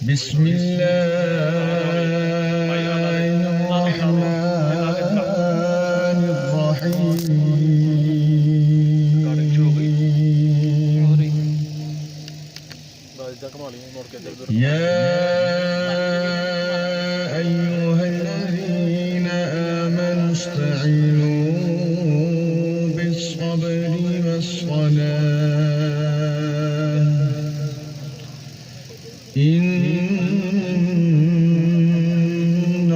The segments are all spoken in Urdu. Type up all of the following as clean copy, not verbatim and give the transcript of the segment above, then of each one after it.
بسم الله الرحمن الرحيم يا أيها الذين آمنوا استعينوا بالصبر والصلاة إن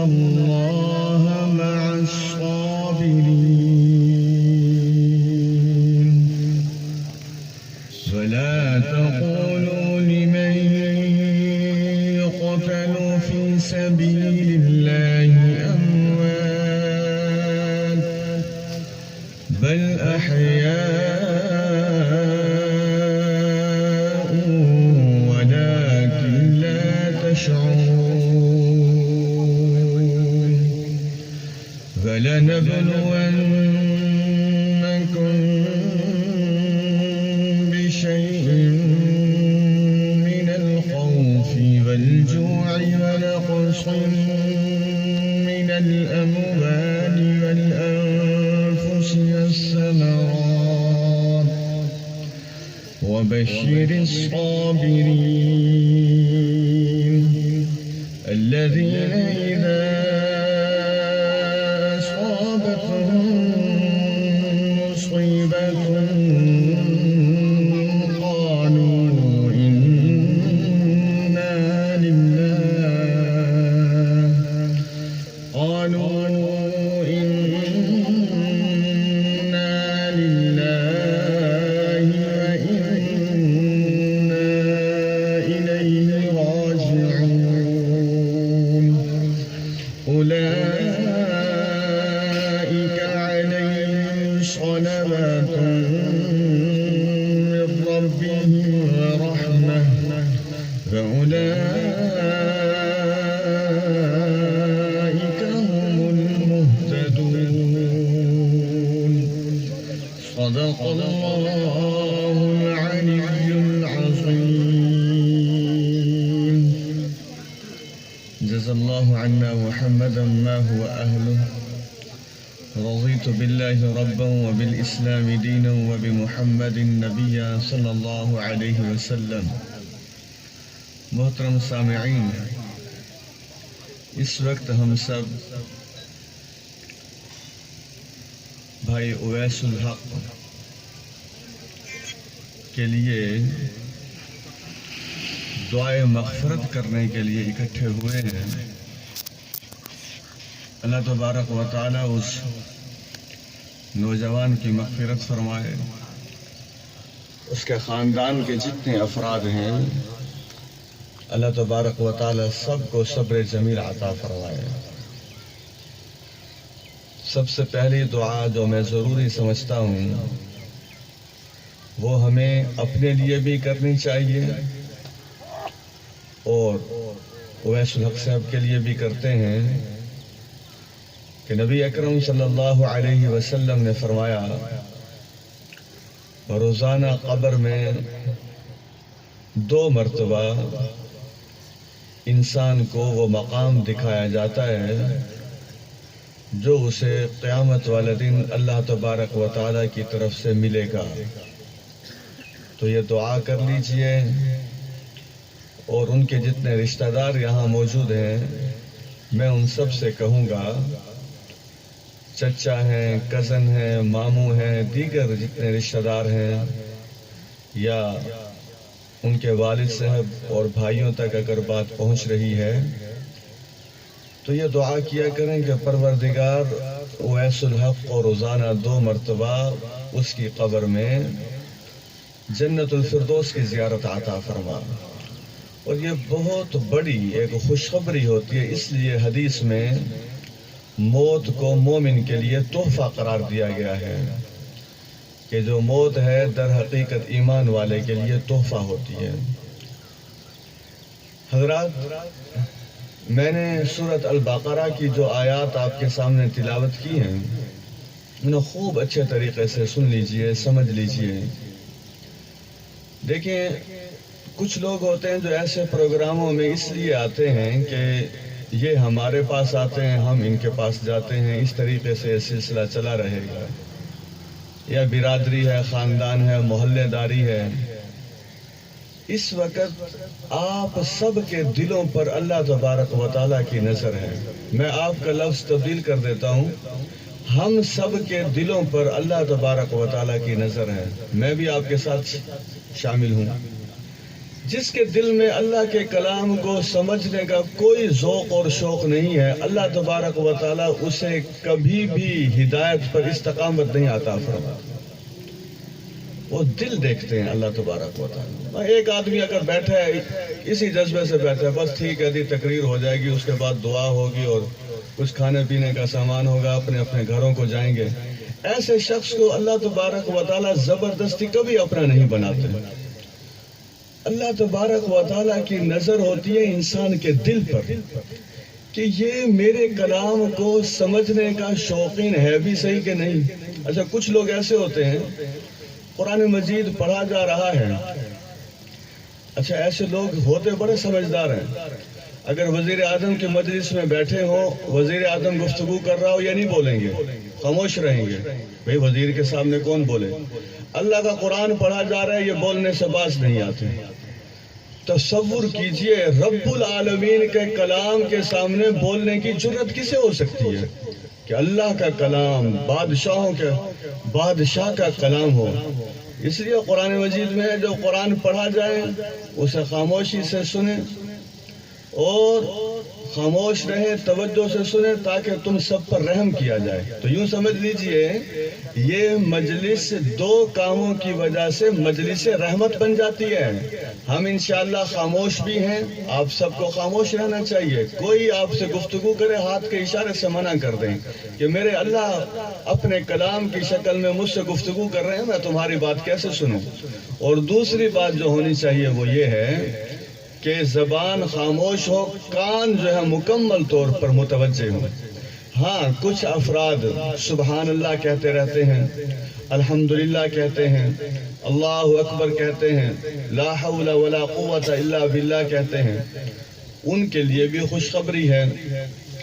الله مع الصابرين ولا تقولوا لمن يقتل في سبيل الله أموات بل أحياء ولكن لا تشعرون فلنبلونكم بشيء من الخوف والجوع ونقص من الأموال والأنفس والثمرات وبشر الصابرين الذين إذا أصابتهم مصيبة قالوا إنا لله وإنا إليه راجعون أولئك عليهم صلوات من ربهم ورحمة فأولئك هم المهتدون صدق الله العلي العظيم جزا الله عنا محمدا ما هو أهله رضيت بالله ربا وبالإسلام دينا وبمحمد نبيا صلی اللہ علیہ وسلم. محترم سامعین، اس وقت ہم سب بھائی اویس الحق کے لیے دعائے مغفرت کرنے کے لیے اکٹھے ہوئے ہیں. اللہ تبارک و تعالی اس نوجوان کی مغفرت فرمائے، اس کے خاندان کے جتنے افراد ہیں اللہ تبارک و تعالی سب کو صبر جمیل عطا فرمائے. سب سے پہلی دعا جو میں ضروری سمجھتا ہوں وہ ہمیں اپنے لیے بھی کرنی چاہیے اور اویس الحق صاحب کے لیے بھی کرتے ہیں کہ نبی اکرم صلی اللہ علیہ وسلم نے فرمایا روزانہ قبر میں 2 مرتبہ انسان کو وہ مقام دکھایا جاتا ہے جو اسے قیامت والے دن اللہ تبارک و تعالی کی طرف سے ملے گا. تو یہ دعا کر لیجئے اور ان کے جتنے رشتہ دار یہاں موجود ہیں میں ان سب سے کہوں گا، چچا ہیں، کزن ہیں، ماموں ہیں، دیگر جتنے رشتہ دار ہیں یا ان کے والد صاحب اور بھائیوں تک اگر بات پہنچ رہی ہے تو یہ دعا کیا کریں کہ پروردگار اویس الحق کو روزانہ 2 مرتبہ اس کی قبر میں جنت الفردوس کی زیارت عطا فرما. اور یہ بہت بڑی ایک خوشخبری ہوتی ہے، اس لیے حدیث میں موت کو مومن کے لیے تحفہ قرار دیا گیا ہے کہ جو موت ہے در حقیقت ایمان والے کے لیے تحفہ ہوتی ہے. حضرات، میں نے سورۃ البقرہ کی جو آیات آپ کے سامنے تلاوت کی ہیں خوب اچھے طریقے سے سن لیجئے، سمجھ لیجئے۔ دیکھیں، کچھ لوگ ہوتے ہیں جو ایسے پروگراموں میں اس لیے آتے ہیں کہ یہ ہمارے پاس آتے ہیں، ہم ان کے پاس جاتے ہیں، اس طریقے سے یہ سلسلہ چلا رہے گا۔ یا برادری ہے، خاندان ہے، محلے داری ہے۔ اس وقت آپ سب کے دلوں پر اللہ تبارک و تعالیٰ کی نظر ہے۔ میں آپ کا لفظ تبدیل کر دیتا ہوں، ہم سب کے دلوں پر اللہ تبارک و تعالیٰ کی نظر ہے۔ میں بھی آپ کے ساتھ شامل ہوں۔ جس کے دل میں اللہ کے کلام کو سمجھنے کا کوئی ذوق اور شوق نہیں ہے، اللہ تبارک و تعالیٰ اسے کبھی بھی ہدایت پر استقامت نہیں عطا فرماتا۔ وہ دل دیکھتے ہیں اللہ تبارک و تعالیٰ۔ ایک آدمی اگر بیٹھا ہے اسی جذبے سے بیٹھا ہے، بس ٹھیک ہے جی، تقریر ہو جائے گی، اس کے بعد دعا ہوگی اور کچھ کھانے پینے کا سامان ہوگا، اپنے اپنے گھروں کو جائیں گے، ایسے شخص کو اللہ تبارک و تعالیٰ زبردستی کبھی اپنا نہیں بناتے۔ اللہ تبارک و تعالیٰ کی نظر ہوتی ہے انسان کے دل پر کہ یہ میرے کلام کو سمجھنے کا شوقین ہے بھی صحیح کہ نہیں۔ اچھا، کچھ لوگ ایسے ہوتے ہیں، قرآن مجید پڑھا جا رہا ہے، اچھا ایسے لوگ ہوتے بڑے سمجھدار ہیں، اگر وزیر اعظم کے مجلس میں بیٹھے ہو، وزیر اعظم گفتگو کر رہا ہو، یہ نہیں بولیں گے، خاموش رہیں گے، بھئی وزیر کے سامنے کون بولے۔ اللہ کا قرآن پڑھا جا رہا ہے، یہ بولنے سے باز نہیں آتے۔ تصور کیجئے، رب العالمین کے کلام کے سامنے بولنے کی جرت کسے ہو سکتی ہے کہ اللہ کا کلام، بادشاہ کا کلام ہو۔ اس لیے قرآن مجید میں جو قرآن پڑھا جائے اسے خاموشی سے سنیں اور خاموش رہیں، توجہ سے سنیں تاکہ تم سب پر رحم کیا جائے۔ تو یوں سمجھ لیجئے یہ مجلس دو کاموں کی وجہ سے مجلس رحمت بن جاتی ہے۔ ہم انشاءاللہ خاموش بھی ہیں، آپ سب کو خاموش رہنا چاہیے۔ کوئی آپ سے گفتگو کرے، ہاتھ کے اشارے سے منع کر دیں کہ میرے اللہ اپنے کلام کی شکل میں مجھ سے گفتگو کر رہے ہیں، میں تمہاری بات کیسے سنوں۔ اور دوسری بات جو ہونی چاہیے وہ یہ ہے کہ زبان خاموش ہو، کان جو ہے مکمل طور پر متوجہ ہو۔ ہاں، کچھ افراد سبحان اللہ کہتے رہتے ہیں، الحمدللہ کہتے ہیں، اللہ اکبر کہتے ہیں، لا حول ولا قوت الا باللہ کہتے ہیں، ان کے لیے بھی خوشخبری ہے۔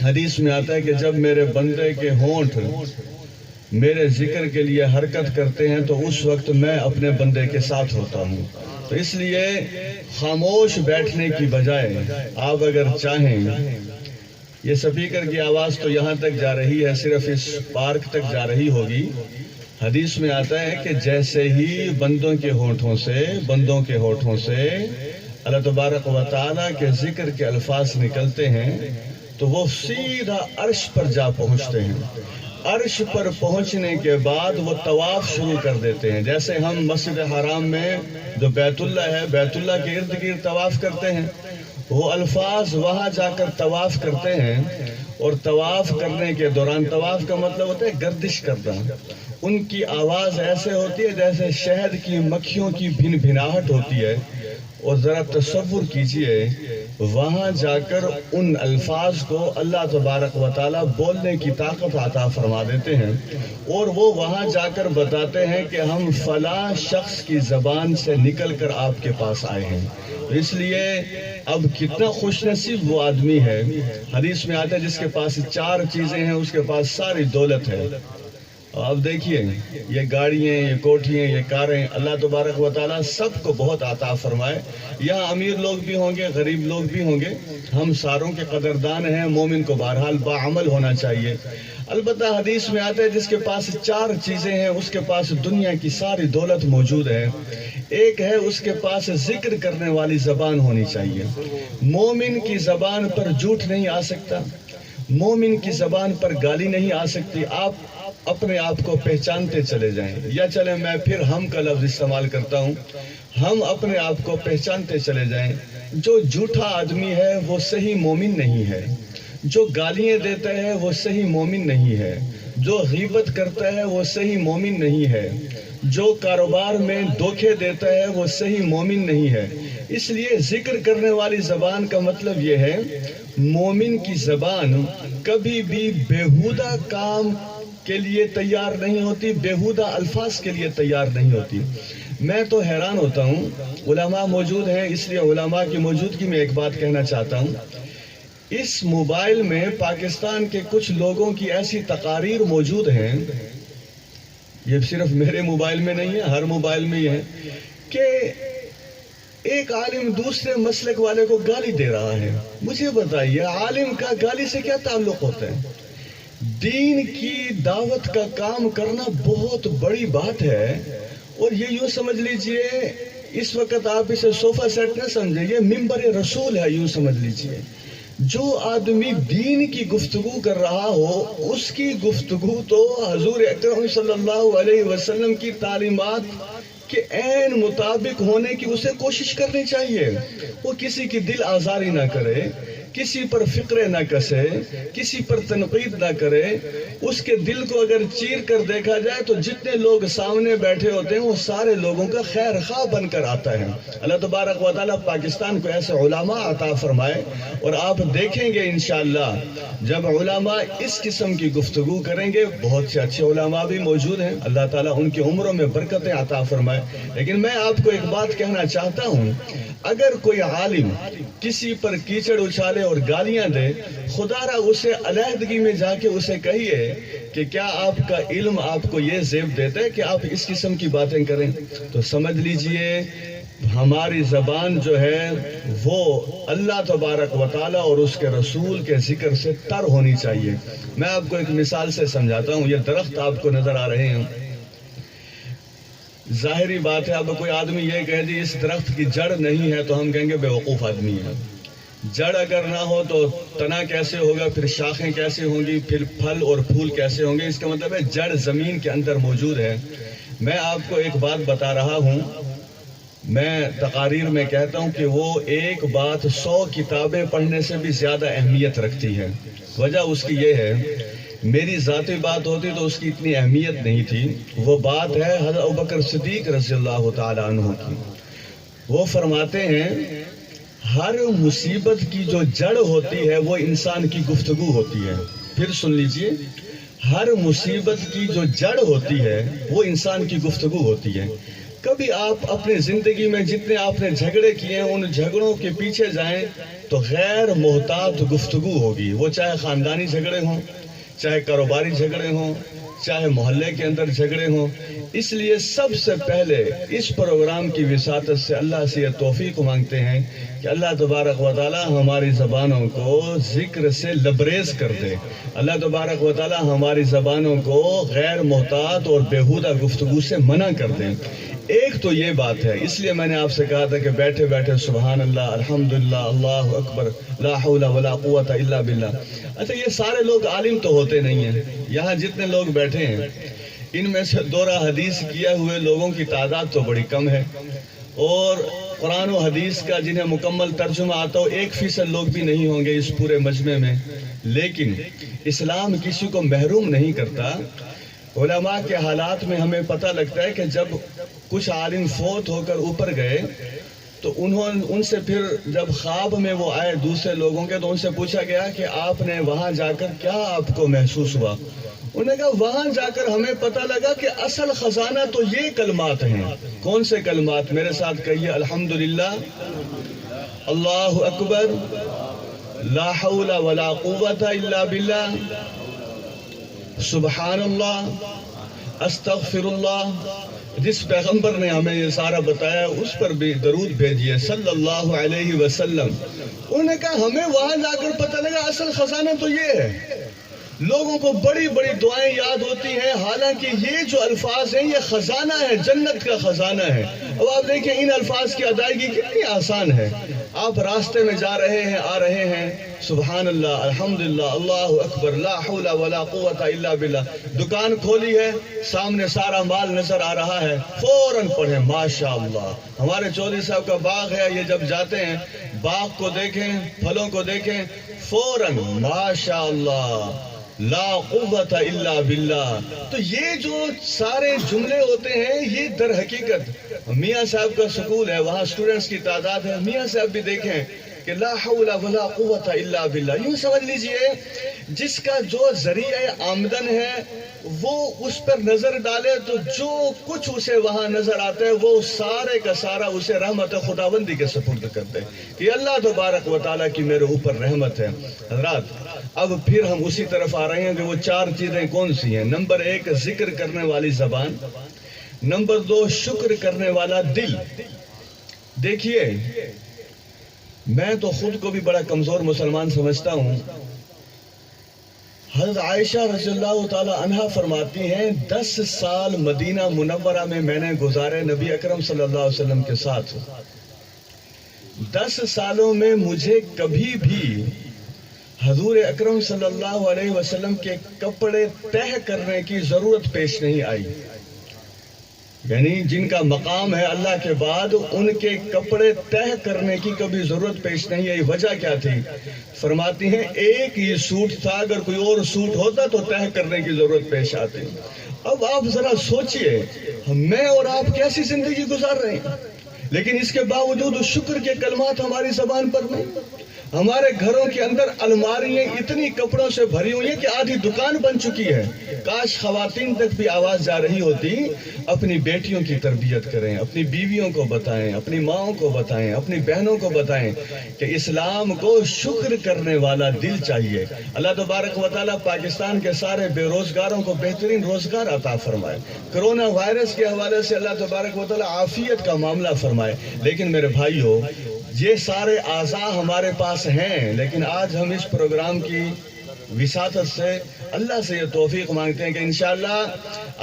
حدیث میں آتا ہے کہ جب میرے بندے کے ہونٹ میرے ذکر کے لیے حرکت کرتے ہیں تو اس وقت میں اپنے بندے کے ساتھ ہوتا ہوں۔ تو اس لیے خاموش بیٹھنے کی بجائے آپ اگر چاہیں، یہ سپیکر کی آواز تو یہاں تک جا رہی ہے، صرف اس پارک تک جا رہی ہوگی۔ حدیث میں آتا ہے کہ جیسے ہی بندوں کے ہونٹوں سے اللہ تبارک و تعالیٰ کے ذکر کے الفاظ نکلتے ہیں تو وہ سیدھا عرش پر جا پہنچتے ہیں۔ عرش پر پہنچنے کے بعد وہ طواف شروع کر دیتے ہیں۔ جیسے ہم مسجد حرام میں جو بیت اللہ ہے، بیت اللہ کے ارد گرد طواف کرتے ہیں، وہ الفاظ وہاں جا کر طواف کرتے ہیں، اور طواف کرنے کے دوران، طواف کا مطلب ہوتا ہے گردش کرنا، ان کی آواز ایسے ہوتی ہے جیسے شہد کی مکھیوں کی بھن بھناہٹ ہوتی ہے۔ اور ذرا تصور کیجئے وہاں جا کر ان الفاظ کو اللہ تبارک و تعالیٰ بولنے کی طاقت عطا فرما دیتے ہیں، اور وہ وہاں جا کر بتاتے ہیں کہ ہم فلاں شخص کی زبان سے نکل کر آپ کے پاس آئے ہیں۔ اس لیے اب کتنا خوش نصیب وہ آدمی ہے، حدیث میں آتا ہے جس کے پاس 4 چیزیں ہیں اس کے پاس ساری دولت ہے۔ آپ دیکھیے، یہ گاڑیاں، یہ کوٹھیاں، یہ کاریں، اللہ تبارک و تعالیٰ سب کو بہت عطا فرمائے۔ یہاں امیر لوگ بھی ہوں گے، غریب لوگ بھی ہوں گے، ہم ساروں کے قدردان ہیں۔ مومن کو بہرحال باعمل ہونا چاہیے۔ البتہ حدیث میں آتا ہے جس کے پاس 4 چیزیں ہیں اس کے پاس دنیا کی ساری دولت موجود ہے۔ ایک ہے اس کے پاس ذکر کرنے والی زبان ہونی چاہیے۔ مومن کی زبان پر جھوٹ نہیں آ سکتا، مومن کی زبان پر گالی نہیں آ سکتی۔ آپ اپنے آپ کو پہچانتے چلے جائیں، یا چلیں میں پھر ہم کا لفظ استعمال کرتا ہوں، ہم اپنے آپ کو پہچانتے چلے جائیں۔ جو جھوٹا آدمی ہے وہ صحیح مومن نہیں ہے، جو گالیاں دیتا ہے وہ صحیح مومن نہیں ہے، جو غیبت کرتا ہے وہ صحیح مومن نہیں ہے، جو کاروبار میں دھوکے دیتا ہے وہ صحیح مومن نہیں ہے۔ اس لیے ذکر کرنے والی زبان کا مطلب یہ ہے مومن کی زبان کبھی بھی بیہودہ کام کے لیے تیار نہیں ہوتی، بیہودہ الفاظ کے لیے تیار نہیں ہوتی۔ میں تو حیران ہوتا ہوں، علماء موجود ہیں اس لیے علماء کی موجودگی میں ایک بات کہنا چاہتا ہوں۔ اس موبائل میں پاکستان کے کچھ لوگوں کی ایسی تقاریر موجود ہیں، یہ صرف میرے موبائل میں نہیں ہے، ہر موبائل میں یہ ہے کہ ایک عالم دوسرے مسلک والے کو گالی دے رہا ہے۔ مجھے بتائیے عالم کا گالی سے کیا تعلق ہوتا ہے؟ دین کی دعوت کا کام کرنا بہت بڑی بات ہے، اور یہ یوں سمجھ لیجئے اس وقت آپ اسے صوفہ سیٹ نہ سمجھیں، یہ ممبر رسول ہے، یوں سمجھ لیجئے۔ جو آدمی دین کی گفتگو کر رہا ہو اس کی گفتگو تو حضور اکرم صلی اللہ علیہ وسلم کی تعلیمات کے عین مطابق ہونے کی اسے کوشش کرنی چاہیے۔ وہ کسی کی دل آزاری نہ کرے، کسی پر فقرے نہ کسے، کسی پر تنقید نہ کرے۔ اس کے دل کو اگر چیر کر دیکھا جائے تو جتنے لوگ سامنے بیٹھے ہوتے ہیں وہ سارے لوگوں کا خیر خواہ بن کر آتا ہے۔ اللہ تبارک و تعالیٰ پاکستان کو ایسے علماء عطا فرمائے، اور آپ دیکھیں گے انشاءاللہ جب علماء اس قسم کی گفتگو کریں گے، بہت سے اچھے علماء بھی موجود ہیں، اللہ تعالیٰ ان کی عمروں میں برکتیں عطا فرمائے۔ لیکن میں آپ کو ایک بات کہنا چاہتا ہوں، اگر کوئی عالم کسی پر کیچڑ اچھالے اور گالیاں دے، خدا را اسے علیحدگی میں جا کے اسے کہیے کہ کیا آپ کا علم آپ کو یہ زیب دیتا ہے کہ آپ اس قسم کی باتیں کریں؟ تو سمجھ لیجئے ہماری زبان جو ہے وہ اللہ تبارک و تعالیٰ اور اس کے رسول کے ذکر سے تر ہونی چاہیے۔ میں آپ کو ایک مثال سے سمجھاتا ہوں۔ یہ درخت آپ کو نظر آ رہے ہیں، ظاہری بات ہے اب کوئی آدمی یہ کہے جی اس درخت کی جڑ نہیں ہے تو ہم کہیں گے بے وقوف آدمی ہے۔ جڑ اگر نہ ہو تو تنا کیسے ہوگا، پھر شاخیں کیسے ہوں گی، پھر پھل اور پھول کیسے ہوں گے؟ اس کا مطلب ہے جڑ زمین کے اندر موجود ہے۔ میں آپ کو ایک بات بتا رہا ہوں، میں تقاریر میں کہتا ہوں کہ وہ ایک بات 100 کتابیں پڑھنے سے بھی زیادہ اہمیت رکھتی ہے۔ وجہ اس کی یہ ہے، میری ذاتی بات ہوتی تو اس کی اتنی اہمیت نہیں تھی۔ وہ بات ہے حضرت ابوبکر صدیق رضی اللہ تعالی عنہ کی۔ وہ فرماتے ہیں ہر مصیبت کی جو جڑ ہوتی ہے وہ انسان کی گفتگو ہوتی ہے۔ پھر سن لیجئے، ہر مصیبت کی جو جڑ ہوتی ہے وہ انسان کی گفتگو ہوتی ہے۔ کبھی آپ اپنی زندگی میں جتنے آپ نے جھگڑے کیے ہیں ان جھگڑوں کے پیچھے جائیں تو غیر محتاط گفتگو ہوگی، وہ چاہے خاندانی جھگڑے ہوں، چاہے کاروباری جھگڑے ہوں، چاہے محلے کے اندر جھگڑے ہوں۔ اس لیے سب سے پہلے اس پروگرام کی وساطت سے اللہ سے یہ توفیق مانگتے ہیں کہ اللہ تبارک و تعالی ہماری زبانوں کو ذکر سے لبریز کر دے۔ اللہ تبارک و تعالی ہماری زبانوں کو غیر محتاط اور بیہودہ گفتگو سے منع کر دے۔ ایک تو یہ بات ہے، اس لیے میں نے آپ سے کہا تھا کہ بیٹھے بیٹھے سبحان اللہ، الحمدللہ، اللہ اکبر، لا حول ولا قوت الا باللہ۔ اچھا یہ سارے لوگ عالم تو ہوتے نہیں ہیں، یہاں جتنے لوگ بیٹھے ہیں ان میں سے دورہ حدیث کیا ہوئے لوگوں کی تعداد تو بڑی کم ہے، اور قرآن و حدیث کا جنہیں مکمل ترجمہ آتا ہو 1% لوگ بھی نہیں ہوں گے اس پورے مجمع میں۔ لیکن اسلام کسی کو محروم نہیں کرتا۔ علماء کے حالات میں ہمیں پتہ لگتا ہے کہ جب کچھ عالم فوت ہو کر اوپر گئے تو ان سے پھر جب خواب میں وہ آئے دوسرے لوگوں کے تو ان سے پوچھا گیا کہ آپ نے وہاں جا کر کیا آپ کو محسوس ہوا؟ انہوں نے کہا وہاں جا کر ہمیں پتہ لگا کہ اصل خزانہ تو یہ کلمات ہیں۔ کون سے کلمات؟ میرے ساتھ کہیے، الحمدللہ، اللہ اکبر، لا حول ولا قوت الا باللہ، سبحان اللہ، استغفر اللہ۔ جس پیغمبر نے ہمیں یہ سارا بتایا اس پر بھی درود بھیجیے صلی اللہ علیہ وسلم۔ انہوں نے کہا ہمیں وہاں جا کر پتہ لگا اصل خزانہ تو یہ ہے۔ لوگوں کو بڑی بڑی دعائیں یاد ہوتی ہیں، حالانکہ یہ جو الفاظ ہیں یہ خزانہ ہے، جنت کا خزانہ ہے۔ اب آپ دیکھیں ان الفاظ کی ادائیگی کتنی آسان ہے۔ آپ راستے میں جا رہے ہیں، آ رہے ہیں، سبحان اللہ، الحمدللہ، اللہ اکبر، لا حول ولا قوت الا باللہ۔ دکان کھولی ہے، سامنے سارا مال نظر آ رہا ہے، فوراً پڑھیں ماشاءاللہ۔ ہمارے چودھری صاحب کا باغ ہے، یہ جب جاتے ہیں باغ کو دیکھیں، پھلوں کو دیکھیں، فوراً ماشاءاللہ، لا قوت الا باللہ۔ تو یہ جو سارے جملے ہوتے ہیں یہ در حقیقت میاں صاحب کا سکول ہے، وہاں سٹوڈنٹس کی تعداد ہے۔ میاں صاحب بھی دیکھیں کہ لا حول ولا قوت الا باللہ. یوں سمجھ لیجئے جس کا جو ذریعہ آمدن ہے وہ اس پر نظر ڈالے تو جو کچھ اسے وہاں نظر آتا ہے وہ سارے کا سارا اسے رحمت خداوندی کے سپرد کرتے ہیں کہ اللہ تبارک و تعالیٰ کی میرے اوپر رحمت ہے. حضرات اب پھر ہم اسی طرف آ رہے ہیں کہ وہ 4 چیزیں کون سی ہیں. نمبر 1 ذکر کرنے والی زبان. نمبر 2 شکر کرنے والا دل. دیکھیے میں تو خود کو بھی بڑا کمزور مسلمان سمجھتا ہوں. حضرت عائشہ رضی اللہ تعالی عنہا فرماتی ہیں 10 سال مدینہ منورہ میں نے گزارے نبی اکرم صلی اللہ علیہ وسلم کے ساتھ. 10 سالوں میں مجھے کبھی بھی حضور اکرم صلی اللہ علیہ وسلم کے کپڑے تہ کرنے کی ضرورت پیش نہیں آئی. یعنی جن کا مقام ہے اللہ کے بعد ان کے کپڑے تہ کرنے کی کبھی ضرورت پیش نہیں آئی. وجہ کیا تھی؟ فرماتی ہیں ایک ہی سوٹ تھا، اگر کوئی اور سوٹ ہوتا تو تہ کرنے کی ضرورت پیش آتی. اب آپ ذرا سوچئے میں اور آپ کیسی زندگی گزار رہے ہیں، لیکن اس کے باوجود شکر کے کلمات ہماری زبان پر نہیں. ہمارے گھروں کے اندر الماریاں اتنی کپڑوں سے بھری ہوئی ہیں کہ آدھی دکان بن چکی ہے. کاش خواتین تک بھی آواز جا رہی ہوتی اپنی بیٹیوں کی تربیت کریں، اپنی بیویوں کو بتائیں، اپنی ماؤں کو بتائیں، اپنی بہنوں کو بتائیں کہ اسلام کو شکر کرنے والا دل چاہیے. اللہ تبارک و تعالیٰ پاکستان کے سارے بے روزگاروں کو بہترین روزگار عطا فرمائے. کرونا وائرس کے حوالے سے اللہ تبارک و تعالیٰ عافیت کا معاملہ فرمائے. لیکن میرے بھائیو یہ سارے اعضاء ہمارے پاس ہیں، لیکن آج ہم اس پروگرام کی وساطت سے اللہ سے یہ توفیق مانگتے ہیں کہ انشاءاللہ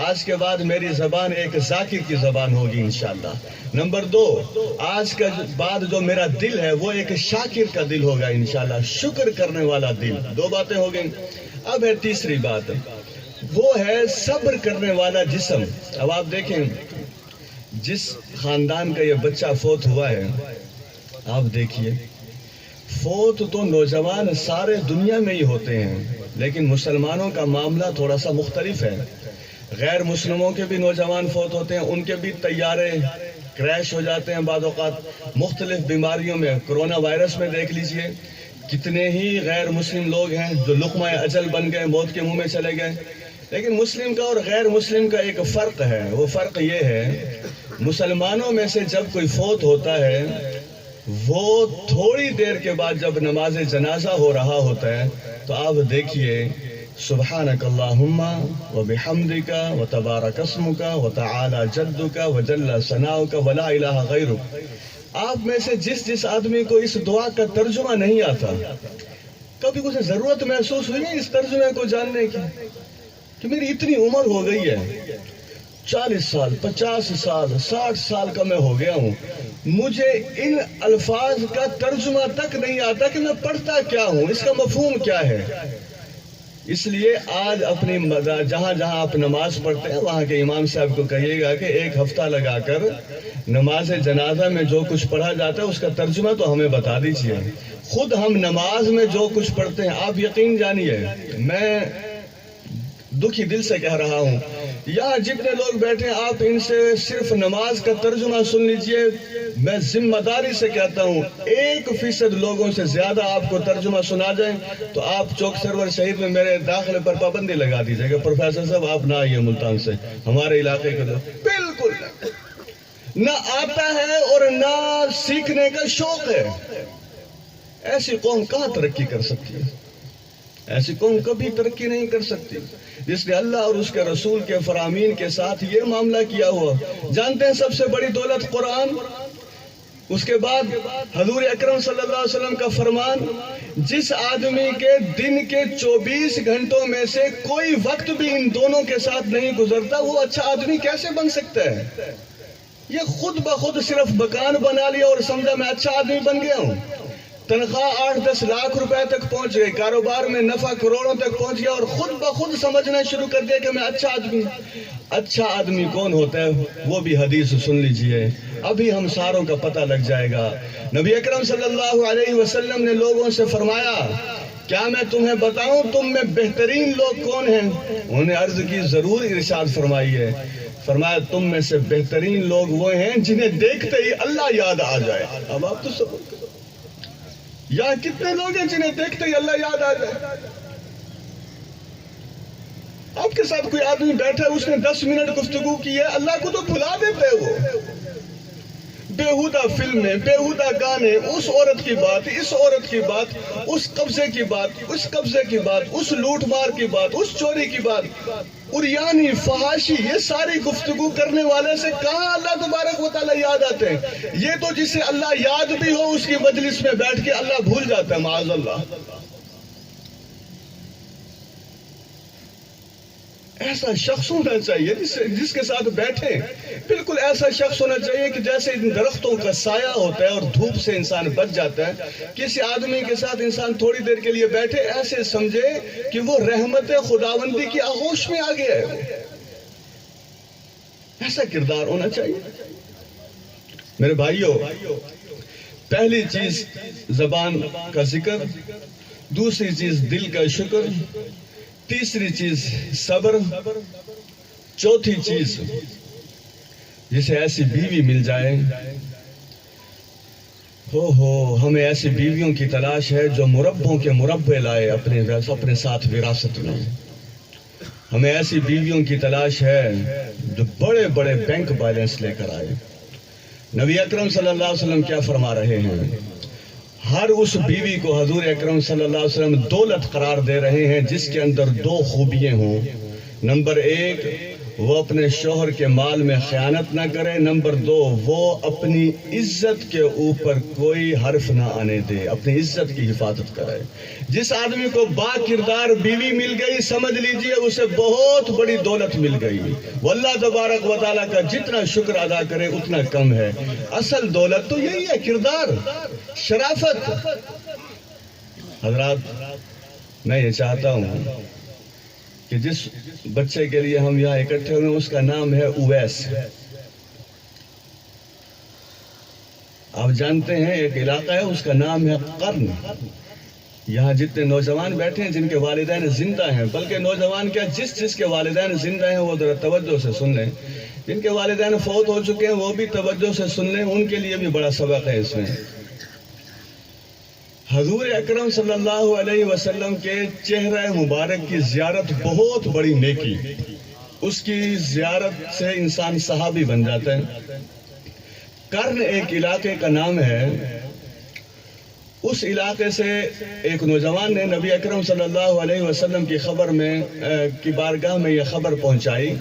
آج کے بعد میری زبان ایک ذاکر کی زبان ہوگی انشاءاللہ. نمبر 2 آج کے بعد جو میرا دل ہے وہ ایک شاکر کا دل ہوگا انشاءاللہ، شکر کرنے والا دل. 2 باتیں ہو گئیں. اب ہے تیسری بات، وہ ہے صبر کرنے والا جسم. اب آپ دیکھیں جس خاندان کا یہ بچہ فوت ہوا ہے، آپ دیکھیے فوت تو نوجوان سارے دنیا میں ہی ہوتے ہیں، لیکن مسلمانوں کا معاملہ تھوڑا سا مختلف ہے. غیر مسلموں کے بھی نوجوان فوت ہوتے ہیں، ان کے بھی طیارے کریش ہو جاتے ہیں بعض اوقات مختلف بیماریوں میں. کرونا وائرس میں دیکھ لیجئے کتنے ہی غیر مسلم لوگ ہیں جو لقمہ اجل بن گئے، موت کے منہ میں چلے گئے. لیکن مسلم کا اور غیر مسلم کا ایک فرق ہے. وہ فرق یہ ہے مسلمانوں میں سے جب کوئی فوت ہوتا ہے وہ تھوڑی دیر کے بعد جب نماز جنازہ ہو رہا ہوتا ہے تو آپ دیکھیے سبحانک اللہم و بحمدک و تبارک اسمک و تعالی جدک و جل ثناؤک و لا الہ غیرک. آپ میں سے جس آدمی کو اس دعا کا ترجمہ نہیں آتا، کبھی اسے ضرورت محسوس ہوئی ہے اس ترجمے کو جاننے کی کہ میری اتنی عمر ہو گئی ہے، 40 سال 50 سال 60 سال کا میں ہو گیا ہوں، مجھے ان الفاظ کا ترجمہ تک نہیں آتا کہ میں پڑھتا کیا ہوں، اس کا مفہوم کیا ہے. اس لیے آج اپنی جہاں جہاں آپ نماز پڑھتے ہیں وہاں کے امام صاحب کو کہیے گا کہ 1 ہفتہ لگا کر نماز جنازہ میں جو کچھ پڑھا جاتا ہے اس کا ترجمہ تو ہمیں بتا دیجیے. خود ہم نماز میں جو کچھ پڑھتے ہیں آپ یقین جانیے، میں دکھی دل سے کہہ رہا ہوں، یہاں جتنے لوگ بیٹھے ہیں آپ ان سے صرف نماز کا ترجمہ سن لیجئے. میں ذمہ داری سے کہتا ہوں 1% لوگوں سے زیادہ آپ کو ترجمہ سنا جائیں تو آپ چوک سرور شہید میں میرے داخلے پر پابندی لگا دیجئے کہ پروفیسر صاحب آپ نہ آئیے ملتان سے، ہمارے علاقے کے لوگ بالکل نہ آتا ہے اور نہ سیکھنے کا شوق ہے. ایسی قوم کہاں ترقی کر سکتی ہے؟ ایسی قوم کبھی ترقی نہیں کر سکتی. جس نے اللہ اور اس کے رسول کے فرامین کے ساتھ یہ معاملہ کیا ہوا. جانتے ہیں سب سے بڑی دولت قرآن، اس کے بعد حضور اکرم صلی اللہ علیہ وسلم کا فرمان، جس آدمی کے دن کے 24 گھنٹوں میں سے کوئی وقت بھی ان دونوں کے ساتھ نہیں گزرتا وہ اچھا آدمی کیسے بن سکتا ہے؟ یہ خود بخود صرف مکان بنا لیا اور سمجھا میں اچھا آدمی بن گیا ہوں. تنخواہ 8-10 لاکھ روپے تک پہنچ گئی، کاروبار میں نفع کروڑوں تک پہنچ گیا اور خود بخود سمجھنا شروع کر دیا کہ میں اچھا آدمی. اچھا آدمی کون ہوتا ہے وہ بھی حدیث سن لیجئے، ابھی ہم ساروں کا پتہ لگ جائے گا. نبی اکرم صلی اللہ علیہ وسلم نے لوگوں سے فرمایا کیا میں تمہیں بتاؤں تم میں بہترین لوگ کون ہیں؟ انہوں نے عرض کی ضرور. ارشاد فرمائی ہے، فرمایا تم میں سے بہترین لوگ وہ ہیں جنہیں دیکھتے ہی اللہ یاد آ جائے. اب آپ تو سب یہاں کتنے لوگ ہیں جنہیں دیکھتے ہی اللہ یاد آ جائے؟ آپ کے ساتھ کوئی آدمی بیٹھا ہے، اس نے 10 منٹ گفتگو کی ہے، اللہ کو تو بھلا دیتے ہیں وہ۔ بےہودہ فلمیں، بےہودہ گانے، اس عورت کی بات، اس عورت کی بات، اس قبضے کی بات، اس قبضے کی بات، اس لوٹ مار کی بات، اس چوری کی بات، عریانی، فحاشی، یہ ساری گفتگو کرنے والے سے کہاں اللہ تبارک و تعالیٰ یاد آتے ہیں؟ یہ تو جسے اللہ یاد بھی ہو اس کی مجلس میں بیٹھ کے اللہ بھول جاتا ہے، معاذ اللہ۔ ایسا شخص ہونا چاہیے جس کے ساتھ بیٹھے، بالکل ایسا شخص ہونا چاہیے کہ جیسے درختوں کا سایہ ہوتا ہے اور دھوپ سے انسان بچ جاتا ہے، کسی آدمی کے ساتھ انسان تھوڑی دیر کے لیے بیٹھے، ایسے سمجھے کہ وہ رحمت خداوندی کی آغوش میں آ گیا ہے۔ ایسا کردار ہونا چاہیے۔ میرے بھائیوں، پہلی چیز زبان کا ذکر، دوسری چیز دل کا شکر، تیسری چیز صبر، چوتھی چیز جسے ایسی بیوی مل جائے، ہمیں ایسی بیویوں کی تلاش ہے جو مربوں کے مربے لائے اپنے ساتھ وراثت میں۔ ہمیں ایسی بیویوں کی تلاش ہے جو بڑے بڑے بینک بیلنس لے کر آئے۔ نبی اکرم صلی اللہ علیہ وسلم کیا فرما رہے ہیں؟ ہر اس بیوی کو حضور اکرم صلی اللہ علیہ وسلم دولت قرار دے رہے ہیں جس کے اندر 2 خوبیاں ہوں۔ نمبر 1، وہ اپنے شوہر کے مال میں خیانت نہ کرے۔ نمبر 2، وہ اپنی عزت کے اوپر کوئی حرف نہ آنے دے، اپنی عزت کی حفاظت کرے۔ جس آدمی کو با کردار بیوی مل گئی، سمجھ لیجئے اسے بہت بڑی دولت مل گئی۔ واللہ تبارک و تعالیٰ کا جتنا شکر ادا کرے اتنا کم ہے۔ اصل دولت تو یہی ہے، کردار، شرافت۔ حضرات، میں یہ چاہتا ہوں کہ جس بچے کے لیے ہم یہاں اکٹھے ہوئے اس کا نام ہے اویس۔ آپ جانتے ہیں ایک علاقہ ہے اس کا نام ہے قرن۔ یہاں جتنے نوجوان بیٹھے ہیں جن کے والدین زندہ ہیں، بلکہ نوجوان کیا، جس کے والدین زندہ ہیں وہ ذرا توجہ سے سن لیں، جن کے والدین فوت ہو چکے ہیں وہ بھی توجہ سے سن لیں، ان کے لیے بھی بڑا سبق ہے اس میں۔ حضور اکرم صلی اللہ علیہ وسلم کے چہرہ مبارک کی زیارت بہت بڑی نیکی، اس کی زیارت سے انسان صحابی بن جاتا ہے۔ قرن ایک علاقے کا نام ہے۔ اس علاقے سے ایک نوجوان نے نبی اکرم صلی اللہ علیہ وسلم کی بارگاہ میں یہ خبر پہنچائی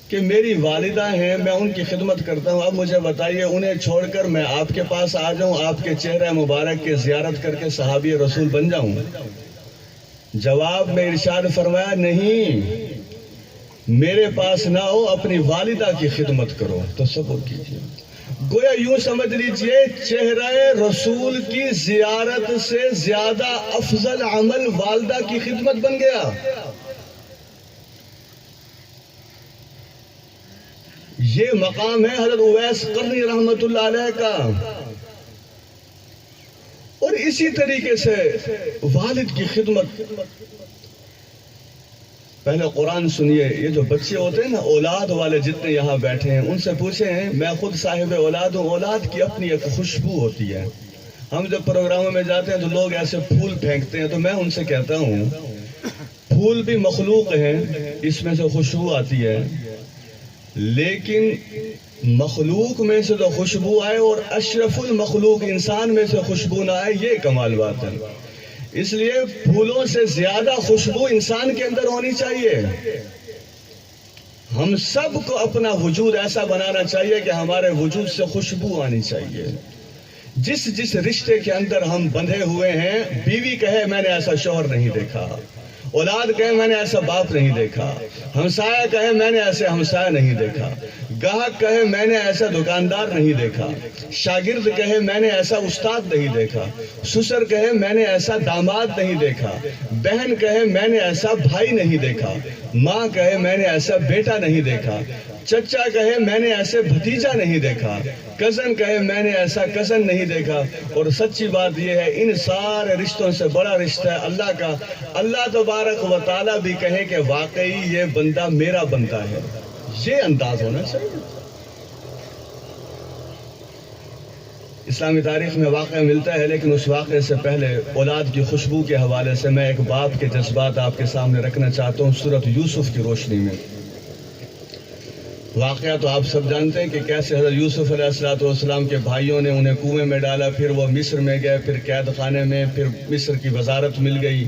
کہ میری والدہ ہیں، میں ان کی خدمت کرتا ہوں، اب مجھے بتائیے انہیں چھوڑ کر میں آپ کے پاس آ جاؤں، آپ کے چہرہ مبارک کے زیارت کر کے صحابی رسول بن جاؤں؟ جواب میں ارشاد فرمایا، نہیں، میرے پاس نہ ہو، اپنی والدہ کی خدمت کرو۔ تصور کیجیے، گویا یوں سمجھ لیجئے چہرہ رسول کی زیارت سے زیادہ افضل عمل والدہ کی خدمت بن گیا۔ یہ مقام ہے حضرت اویس قرنی رحمت اللہ علیہ کا۔ اور اسی طریقے سے والد کی خدمت۔ پہلے قرآن سنیے، یہ جو بچے ہوتے ہیں نا، اولاد والے جتنے یہاں بیٹھے ہیں ان سے پوچھیں، میں خود صاحب اولاد ہوں، اولاد کی اپنی ایک خوشبو ہوتی ہے۔ ہم جب پروگراموں میں جاتے ہیں تو لوگ ایسے پھول پھینکتے ہیں، تو میں ان سے کہتا ہوں پھول بھی مخلوق ہیں، اس میں سے خوشبو آتی ہے، لیکن مخلوق میں سے تو خوشبو آئے اور اشرف المخلوق انسان میں سے خوشبو نہ آئے، یہ کمال بات ہے۔ اس لیے پھولوں سے زیادہ خوشبو انسان کے اندر ہونی چاہیے۔ ہم سب کو اپنا وجود ایسا بنانا چاہیے کہ ہمارے وجود سے خوشبو آنی چاہیے۔ جس رشتے کے اندر ہم بندھے ہوئے ہیں، بیوی کہے میں نے ایسا شوہر نہیں دیکھا، اولاد کہے میں نے ایسا باپ نہیں دیکھا، ہمسایہ کہے میں نے ایسے ہمسایہ نہیں دیکھا، گاہک کہے میں نے ایسا دکاندار نہیں دیکھا، شاگرد کہے میں نے ایسا استاد نہیں دیکھا، سسر کہے میں نے ایسا داماد نہیں دیکھا، بہن کہے میں نے ایسا بھائی نہیں دیکھا، ماں کہے میں نے ایسا بیٹا نہیں دیکھا، چچا کہے میں نے ایسے بھتیجا نہیں دیکھا، کزن کہے میں نے ایسا کزن نہیں دیکھا۔ اور سچی بات یہ ہے، ان سارے رشتوں سے بڑا رشتہ ہے اللہ کا۔ اللہ تبارک و تعالیٰ بھی کہے کہ واقعی یہ بندہ میرا بندہ ہے، یہ انداز ہونا چاہیے۔ اسلامی تاریخ میں واقعہ ملتا ہے، لیکن اس واقعے سے پہلے اولاد کی خوشبو کے حوالے سے میں ایک باپ کے جذبات آپ کے سامنے رکھنا چاہتا ہوں سورۃ یوسف کی روشنی میں۔ واقعہ تو آپ سب جانتے ہیں کہ کیسے حضرت یوسف علیہ السلام کے بھائیوں نے انہیں کنویں میں ڈالا، پھر وہ مصر میں گئے، پھر قید خانے میں، پھر مصر کی وزارت مل گئی۔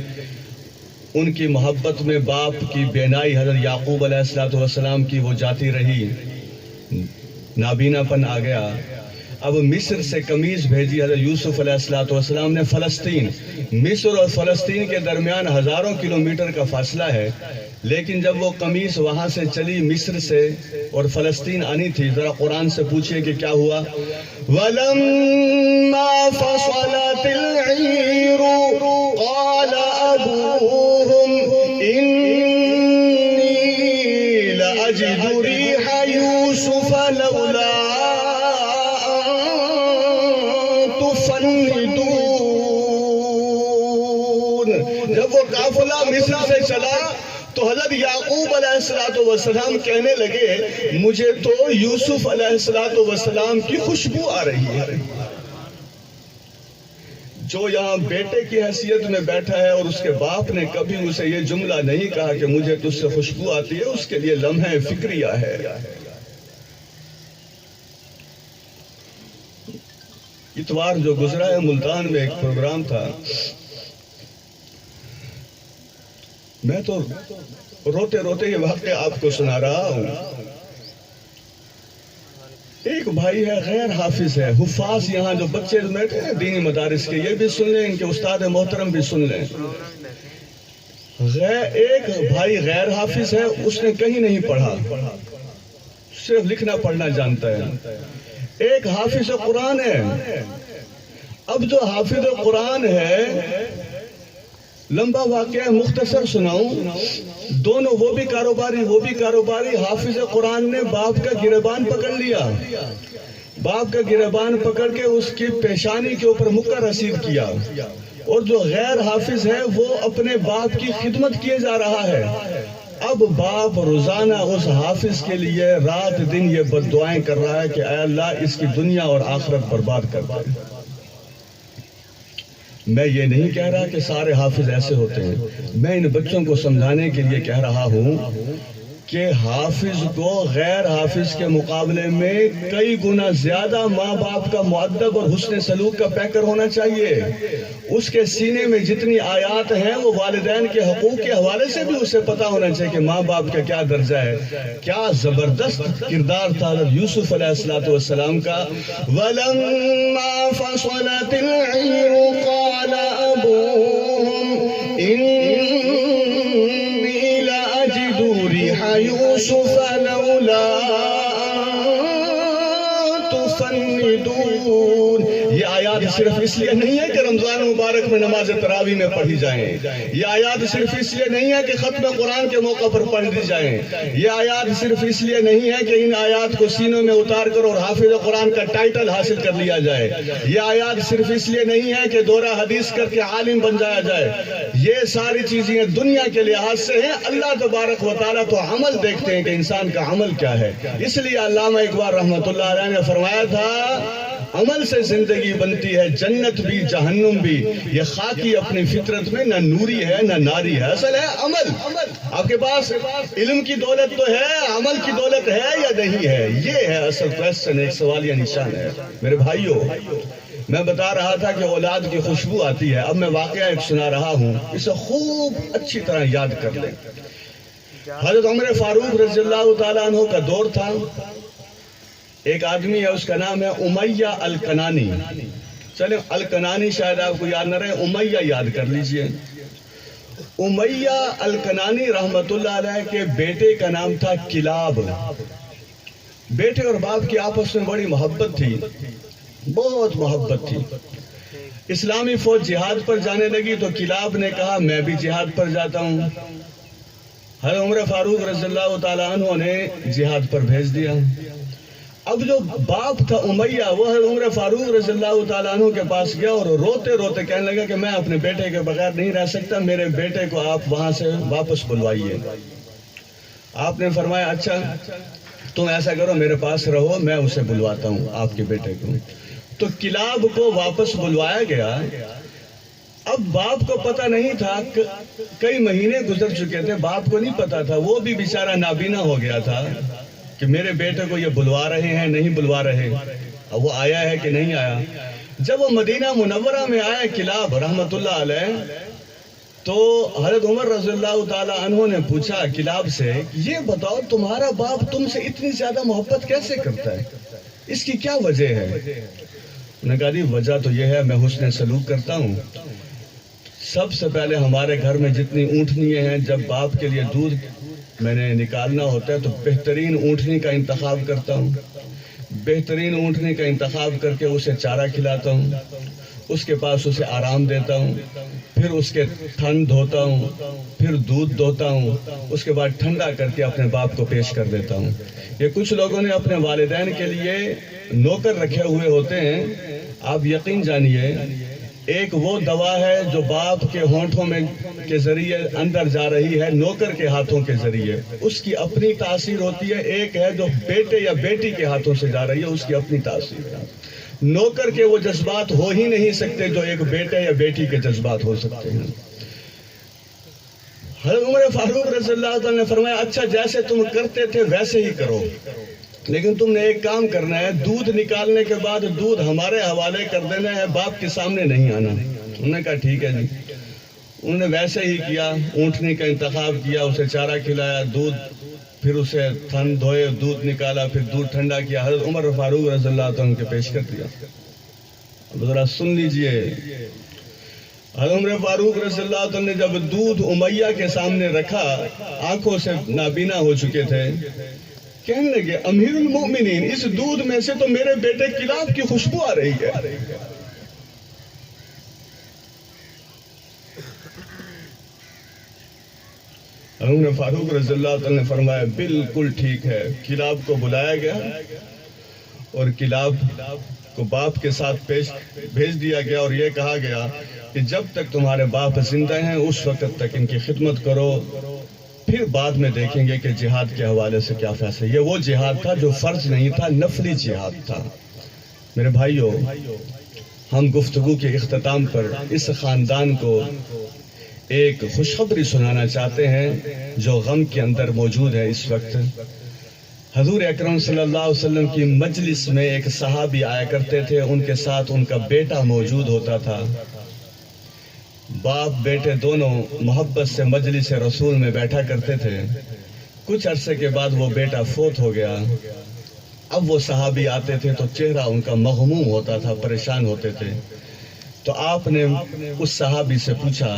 ان کی محبت میں باپ کی بینائی حضرت یعقوب علیہ السلام کی وہ جاتی رہی، نابینا پن آ گیا۔ اب مصر سے قمیص بھیجی حضرت یوسف علیہ السلام نے فلسطین۔ مصر اور فلسطین کے درمیان ہزاروں کلومیٹر کا فاصلہ ہے، لیکن جب وہ قمیص وہاں سے چلی مصر سے اور فلسطین آنی تھی، ذرا قرآن سے پوچھئے کہ کیا ہوا؟ وَلَمَّا فَصَلَتِ الْعِيرُ قَالَ أَبُوهُمْ إِنِّي لَأَجِدُ رِيحَ يُوسُفَ لَوْلَا جب وہ قافلہ مصر سے چلا تو حضرت یعقوب علیہ السلام کہنے لگے مجھے تو یوسف علیہ السلام کی خوشبو آ رہی ہے۔ جو یہاں بیٹے کی حیثیت میں بیٹھا ہے اور اس کے باپ نے کبھی اسے یہ جملہ نہیں کہا کہ مجھے تجھ سے خوشبو آتی ہے، اس کے لیے لمحہ فکریہ ہے۔ اتوار جو گزرا ہے ملتان میں ایک پروگرام تھا، میں تو روتے روتے یہ واقعہ آپ کو سنا رہا ہوں۔ ایک بھائی ہے غیر حافظ ہے، حفاظ یہاں جو بچے بیٹھے ہیں دینی مدارس کے، یہ بھی سن لیں، ان کے استاد محترم بھی سن لیں۔ ایک بھائی غیر حافظ ہے، اس نے کہیں نہیں پڑھا، صرف لکھنا پڑھنا جانتا ہے۔ ایک حافظ قرآن ہے۔ اب جو حافظ قرآن ہے، لمبا واقعہ مختصر سناؤں، دونوں وہ بھی کاروباری، حافظ قرآن نے باپ کا گریبان پکڑ لیا، باپ کا گریبان پکڑ کے اس کی پیشانی کے اوپر مکہ رسید کیا، اور جو غیر حافظ ہے وہ اپنے باپ کی خدمت کیے جا رہا ہے۔ اب باپ روزانہ اس حافظ کے لیے رات دن یہ بد دعائیں کر رہا ہے کہ اے اللہ اس کی دنیا اور آخرت برباد کر دے۔ میں یہ نہیں کہہ رہا کہ سارے حافظ ایسے ہوتے ہیں، میں ان بچوں کو سمجھانے کے لیے کہہ رہا ہوں کہ حافظ کو غیر حافظ کے مقابلے میں کئی گنا زیادہ ماں باپ کا مؤدب اور حسن سلوک کا پیکر ہونا چاہیے۔ اس کے سینے میں جتنی آیات ہیں وہ والدین کے حقوق کے حوالے سے بھی اسے پتا ہونا چاہیے کہ ماں باپ کا کیا درجہ ہے۔ کیا زبردست کردار تھا حضرت یوسف علیہ السلام کا۔ وَلَمَّا فَصَلَتِ الْعِيرُ قَالَ أَبُوهُمْ إِنِّي لَأَجِدُ رِيحَ يُوسُفَ لَوْلَا تُفَنِّدُونَ۔ یہ آیات صرف اس لیے نہیں ہے کہ رمضان مبارک میں نماز تراویح میں پڑھی جائیں، یہ آیات صرف اس لیے نہیں ہے کہ ختم قرآن کے موقع پر پڑھ دی جائیں، یہ آیات صرف اس لیے نہیں ہے کہ ان آیات کو سینوں میں اتار کر اور حافظ قرآن کا ٹائٹل حاصل کر لیا جائے، یہ آیات صرف اس لیے نہیں ہے کہ دورہ حدیث کر کے عالم بن جایا جائے۔ یہ ساری چیزیں دنیا کے لحاظ سے ہیں، اللہ تبارک و تعالیٰ تو عمل دیکھتے ہیں کہ انسان کا عمل کیا ہے۔ اس لیے علامہ اقبال رحمۃ اللہ علیہ نے فرمایا تھا عمل سے زندگی بنتی ہے جنت بھی جہنم بھی، یہ خاکی اپنی فطرت میں نہ نوری ہے نہ ناری ہے۔ اصل ہے عمل۔ آپ کے پاس علم کی دولت تو ہے، عمل کی دولت ہے یا نہیں ہے، یہ ہے اصل کویسچن، ایک سوالیہ نشان ہے۔ میرے بھائیوں، میں بتا رہا تھا کہ اولاد کی خوشبو آتی ہے، اب میں واقعہ ایک سنا رہا ہوں، اسے خوب اچھی طرح یاد کر لیں۔ حضرت عمر فاروق رضی اللہ تعالیٰ عنہ کا دور تھا، ایک آدمی ہے اس کا نام ہے امیہ الکنانی، چلیں الکنانی شاید آپ کو یاد نہ رہے، امیہ یاد کر لیجئے۔ امیہ الکنانی رحمت اللہ علیہ کے بیٹے کا نام تھا کلاب۔ بیٹے اور باپ کی آپس میں بڑی محبت تھی، بہت محبت تھی۔ اسلامی فوج جہاد پر جانے لگی تو کلاب نے کہا میں بھی جہاد پر جاتا ہوں۔ حضرت عمر فاروق رضی اللہ تعالیٰ عنہ نے جہاد پر بھیج دیا۔ اب جو باپ تھا امیہ، وہ حضرت عمر فاروق رضی اللہ تعالیٰ عنہ کے پاس گیا اور روتے روتے کہنے لگا کہ میں اپنے بیٹے کے بغیر نہیں رہ سکتا، میرے بیٹے کو آپ وہاں سے واپس بلوائیے۔ آپ نے فرمایا اچھا تم ایسا کرو، میرے پاس رہو، میں اسے بلواتا ہوں آپ کے بیٹے کو۔ تو کلاب کو واپس بلوایا گیا. اب باپ کو پتہ نہیں تھا، کئی مہینے گزر چکے تھے، باپ کو نہیں پتا تھا، وہ بھی بیچارہ نابینا ہو گیا تھا کہ میرے بیٹے کو یہ بلوا رہے ہیں نہیں بلوا رہے، اب وہ آیا ہے کہ نہیں آیا. جب وہ مدینہ منورہ میں آیا کلاب رحمت اللہ علیہ، تو حضرت عمر رضی اللہ تعالی عنہ نے پوچھا کلاب سے، یہ بتاؤ تمہارا باپ تم سے اتنی زیادہ محبت کیسے کرتا ہے، اس کی کیا وجہ ہے؟ انہوں نے کہا جی وجہ تو یہ ہے میں حسن سلوک کرتا ہوں. سب سے پہلے ہمارے گھر میں جتنی اونٹنیاں ہیں، جب باپ کے لیے دودھ میں نے نکالنا ہوتا ہے تو بہترین اونٹنی کا انتخاب کرتا ہوں، بہترین اونٹنی کا انتخاب کر کے اسے چارہ کھلاتا ہوں، اس کے پاس اسے آرام دیتا ہوں، پھر اس کے تھن دھوتا ہوں، پھر دودھ دھوتا ہوں، اس کے بعد ٹھنڈا کر کے اپنے باپ کو پیش کر دیتا ہوں. یہ کچھ لوگوں نے اپنے والدین کے لیے نوکر رکھے ہوئے ہوتے ہیں. آپ یقین جانیے ایک وہ دوا ہے جو باپ کے ہونٹوں میں کے ذریعے اندر جا رہی ہے نوکر کے ہاتھوں کے ذریعے، اس کی اپنی تاثیر ہوتی ہے. ایک ہے جو بیٹے یا بیٹی کے ہاتھوں سے جا رہی ہے، اس کی اپنی تاثیر ہے. نوکر کے وہ جذبات ہو ہی نہیں سکتے جو ایک بیٹے یا بیٹی کے جذبات ہو سکتے ہیں. حضرت عمر فاروق رضی اللہ عنہ نے فرمایا اچھا جیسے تم کرتے تھے ویسے ہی کرو، لیکن تم نے ایک کام کرنا ہے، دودھ نکالنے کے بعد دودھ ہمارے حوالے کر دینا ہے، باپ کے سامنے نہیں آنا. انہوں نے کہا ٹھیک ہے جی. انہوں نے ویسے ہی کیا، اونٹنی کا انتخاب کیا، اسے چارہ کھلایا، دودھ، پھر اسے تھن دھوئے، دودھ نکالا، پھر دودھ ٹھنڈا کیا، حضرت عمر فاروق رضی اللہ عنہ کے پیش کر دیا. اب ذرا سن لیجئے، حضرت عمر فاروق رضی اللہ عنہ نے جب دودھ امیہ کے سامنے رکھا، آنکھوں سے نابینا ہو چکے تھے، کہنے لگے امیر المؤمنین اس دودھ میں سے تو میرے بیٹے کلاب کی خوشبو آ رہی ہے. عمر فاروق رضی اللہ عنہ نے فرمایا بالکل ٹھیک ہے. کلاب کو بلایا گیا اور کلاب کو باپ کے ساتھ بھیج دیا گیا اور یہ کہا گیا کہ جب تک تمہارے باپ زندہ ہیں اس وقت تک ان کی خدمت کرو، پھر بعد میں دیکھیں گے کہ جہاد کے حوالے سے کیا فیصلہ. یہ وہ جہاد تھا جو فرض نہیں تھا، نفلی جہاد تھا. میرے بھائیو، ہم گفتگو کے اختتام پر اس خاندان کو ایک خوشخبری سنانا چاہتے ہیں جو غم کے اندر موجود ہے اس وقت. حضور اکرم صلی اللہ علیہ وسلم کی مجلس میں ایک صحابی آیا کرتے تھے، ان کے ساتھ ان کا بیٹا موجود ہوتا تھا. باپ بیٹے دونوں محبت سے مجلس رسول میں بیٹھا کرتے تھے. کچھ عرصے کے بعد وہ بیٹا فوت ہو گیا. اب وہ صحابی آتے تھے تو چہرہ ان کا مغموم ہوتا تھا، پریشان ہوتے تھے. تو آپ نے اس صحابی سے پوچھا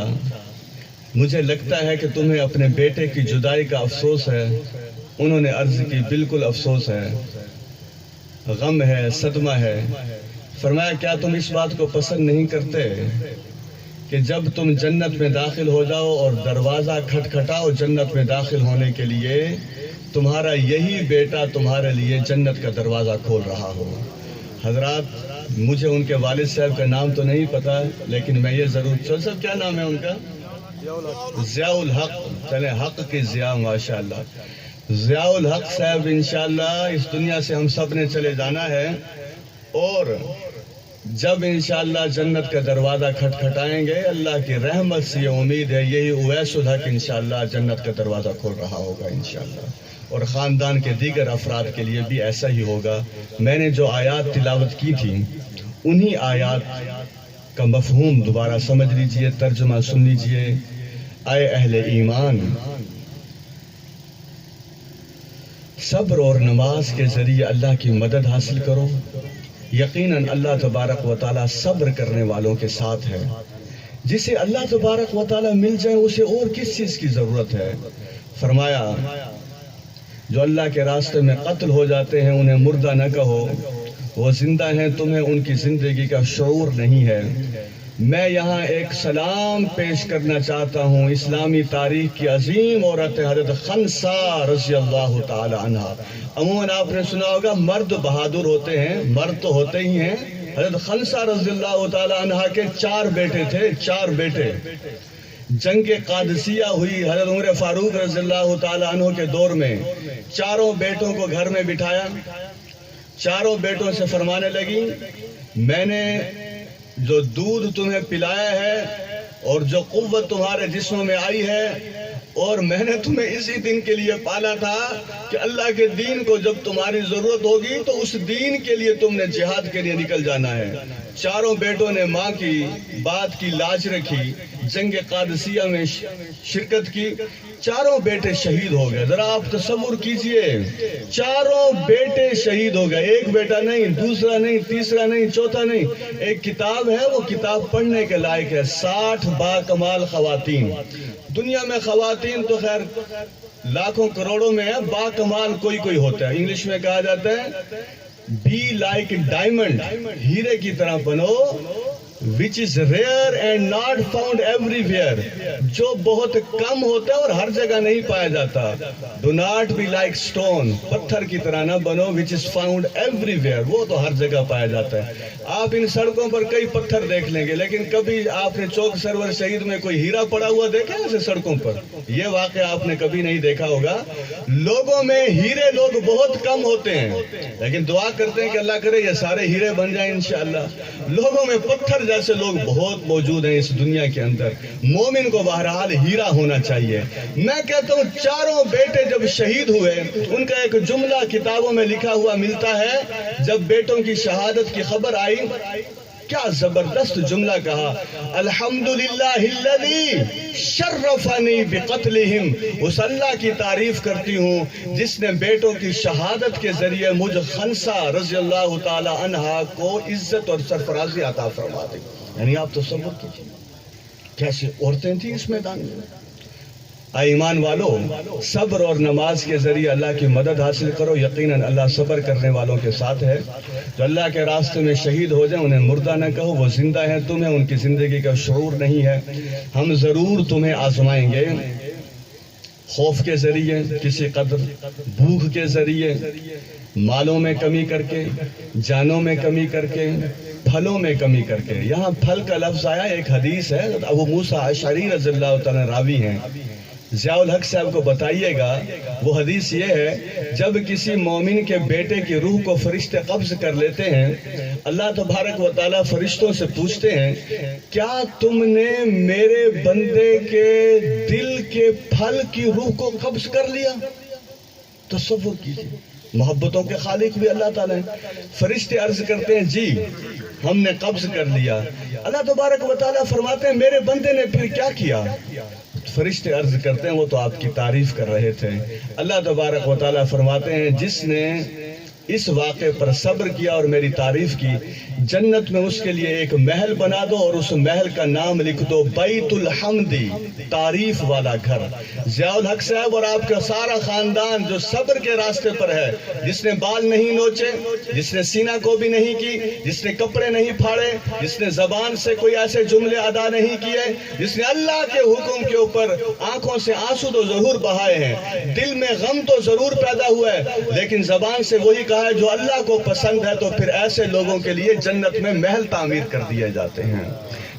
مجھے لگتا ہے کہ تمہیں اپنے بیٹے کی جدائی کا افسوس ہے. انہوں نے عرض کی بالکل افسوس ہے، غم ہے، صدمہ ہے. فرمایا کیا تم اس بات کو پسند نہیں کرتے کہ جب تم جنت میں داخل ہو جاؤ اور دروازہ کھٹکھٹاؤ جنت میں داخل ہونے کے لیے، تمہارا یہی بیٹا تمہارے لیے جنت کا دروازہ کھول رہا ہو. حضرات مجھے ان کے والد صاحب کا نام تو نہیں پتا، لیکن میں یہ ضرور چل سب کیا نام ہے ان کا؟ ضیاء الحق. چلے حق کی ضیاء، ماشاءاللہ. ضیاء الحق صاحب انشاءاللہ اس دنیا سے ہم سب نے چلے جانا ہے، اور جب انشاءاللہ جنت کا دروازہ کھٹکھٹائیں گے، اللہ کی رحمت سے یہ امید ہے یہی اویس الحق انشاءاللہ جنت کا دروازہ کھول رہا ہوگا انشاءاللہ. اور خاندان کے دیگر افراد کے لیے بھی ایسا ہی ہوگا. میں نے جو آیات تلاوت کی تھی انہی آیات کا مفہوم دوبارہ سمجھ لیجئے، ترجمہ سن لیجئے. اے اہل ایمان، صبر اور نماز کے ذریعے اللہ کی مدد حاصل کرو. یقیناً اللہ تبارک و تعالیٰ صبر کرنے والوں کے ساتھ ہے. جسے اللہ تبارک و تعالیٰ مل جائے اسے اور کس چیز کی ضرورت ہے. فرمایا جو اللہ کے راستے میں قتل ہو جاتے ہیں انہیں مردہ نہ کہو، وہ زندہ ہیں، تمہیں ان کی زندگی کا شعور نہیں ہے. میں یہاں ایک سلام پیش کرنا چاہتا ہوں اسلامی تاریخ کی عظیم عورت حضرت خنسا رضی اللہ تعالی عنہ. عموماً آپ نے سنا ہوگا مرد بہادر ہوتے ہیں، مرد تو ہوتے ہی ہیں. حضرت خنسا رضی اللہ تعالی عنہ کے 4 بیٹے تھے، 4 بیٹے. جنگ قادسیہ ہوئی حضرت عمر فاروق رضی اللہ تعالی عنہ کے دور میں. 4 بیٹوں کو گھر میں بٹھایا، چاروں بیٹوں سے فرمانے لگی میں نے جو دودھ تمہیں پلایا ہے اور جو قوت تمہارے جسموں میں آئی ہے اور میں نے تمہیں اسی دن کے لیے پالا تھا کہ اللہ کے دین کو جب تمہاری ضرورت ہوگی تو اس دین کے لیے تم نے جہاد کے لیے نکل جانا ہے۔ چاروں بیٹوں نے ماں کی بات کی لاج رکھی، جنگ قادسیہ میں شرکت کی، چاروں بیٹے شہید ہو گئے۔ ذرا آپ تصور کیجئے، چاروں بیٹے شہید ہو گئے، ایک بیٹا نہیں، دوسرا نہیں، تیسرا نہیں، چوتھا نہیں۔ ایک کتاب ہے، وہ کتاب پڑھنے کے لائق ہے، 60 با کمال خواتین۔ دنیا میں خواتین تو خیر لاکھوں کروڑوں میں ہے، با کمال کوئی کوئی ہوتا ہے۔ انگلش میں کہا جاتا ہے بی لائک ڈائمنڈ، ہیرے کی طرح بنو، which is rare and not found everywhere، جو بہت کم ہوتا ہے اور ہر جگہ نہیں پایا جاتا۔ do not be like stone، پتھر کی طرح نہ بنو، which is found everywhere، وہ تو ہر جگہ پایا جاتا ہے۔ آپ ان سڑکوں پر کئی پتھر دیکھ لیں گے، لیکن کبھی آپ نے چوک سرور شہید میں کوئی ہیرا پڑا ہوا دیکھا ہے ایسے سڑکوں پر؟ یہ واقعہ آپ نے کبھی نہیں دیکھا ہوگا۔ لوگوں میں ہیرے لوگ بہت کم ہوتے ہیں، لیکن دعا کرتے ہیں کہ اللہ کرے یہ سارے ہیرے بن جائیں انشاءاللہ۔ لوگوں میں پتھر جیسے لوگ بہت موجود ہیں اس دنیا کے اندر۔ مومن کو بہرحال ہیرا ہونا چاہیے۔ میں کہتا ہوں چاروں بیٹے جب شہید ہوئے، ان کا ایک جملہ کتابوں میں لکھا ہوا ملتا ہے، جب بیٹوں کی شہادت کی خبر آئی کیا زبردست جملہ کہا، الحمدللہ الذی شرفنی بقتلہم، اس اللہ کی تعریف کرتی ہوں جس نے بیٹوں کی شہادت کے ذریعے مجھ خنسا رضی اللہ تعالی عنہا کو عزت اور سرفرازی عطا فرما دی۔ یعنی آپ تصور کیجئے کیسی عورتیں تھیں اس میدان میں۔ اے ایمان والو، صبر اور نماز کے ذریعے اللہ کی مدد حاصل کرو، یقیناً اللہ صبر کرنے والوں کے ساتھ ہے۔ جو اللہ کے راستے میں شہید ہو جائیں انہیں مردہ نہ کہو، وہ زندہ ہیں، تمہیں ان کی زندگی کا شعور نہیں ہے۔ ہم ضرور تمہیں آزمائیں گے، خوف کے ذریعے، کسی قدر بھوک کے ذریعے، مالوں میں کمی کر کے، جانوں میں کمی کر کے، پھلوں میں کمی کر کے۔ یہاں پھل کا لفظ آیا، ایک حدیث ہے، ابو موسیٰ اشعری رضی اللہ تعالیٰ راوی ہیں، ضیاء الحق صاحب کو بتائیے گا۔ وہ حدیث یہ ہے، جب کسی مومن کے بیٹے کی روح کو فرشتے قبض کر لیتے ہیں، اللہ تبارک و تعالیٰ فرشتوں سے پوچھتے ہیں کیا تم نے میرے بندے کے دل کے پھل کی روح کو قبض کر لیا؟ تصور کیجئے، محبتوں کے خالق بھی اللہ تعالیٰ ہیں۔ فرشتے عرض کرتے ہیں جی ہم نے قبض کر لیا۔ اللہ تبارک و تعالیٰ فرماتے ہیں میرے بندے نے پھر کیا کیا؟ فرشتے عرض کرتے ہیں وہ تو آپ کی تعریف کر رہے تھے۔ اللہ تبارک و تعالیٰ فرماتے ہیں جس نے اس واقعے پر صبر کیا اور میری تعریف کی، جنت میں اس کے لیے ایک محل بنا دو اور اس محل کا نام لکھ دو بیت الحمدی، تعریف والا گھر۔ ضیاء الحق صاحب اور آپ کا سارا خاندان جو صبر کے راستے پر ہے، جس نے بال نہیں نوچے، جس نے سینہ کو بھی نہیں کی، جس نے کپڑے نہیں پھاڑے، جس نے زبان سے کوئی ایسے جملے ادا نہیں کیے، جس نے اللہ کے حکم کے اوپر آنکھوں سے آنسو تو ضرور بہائے ہیں، دل میں غم تو ضرور پیدا ہوا ہے، لیکن زبان سے وہی کہا ہے جو اللہ کو پسند ہے، تو پھر ایسے لوگوں کے لیے جنت میں محل تعمیر کر دیے جاتے ہیں۔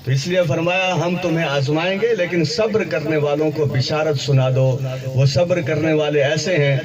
تو اس لیے فرمایا ہم تمہیں آزمائیں گے، لیکن صبر کرنے والوں کو بشارت سنا دو۔ وہ صبر کرنے والے ایسے ہیں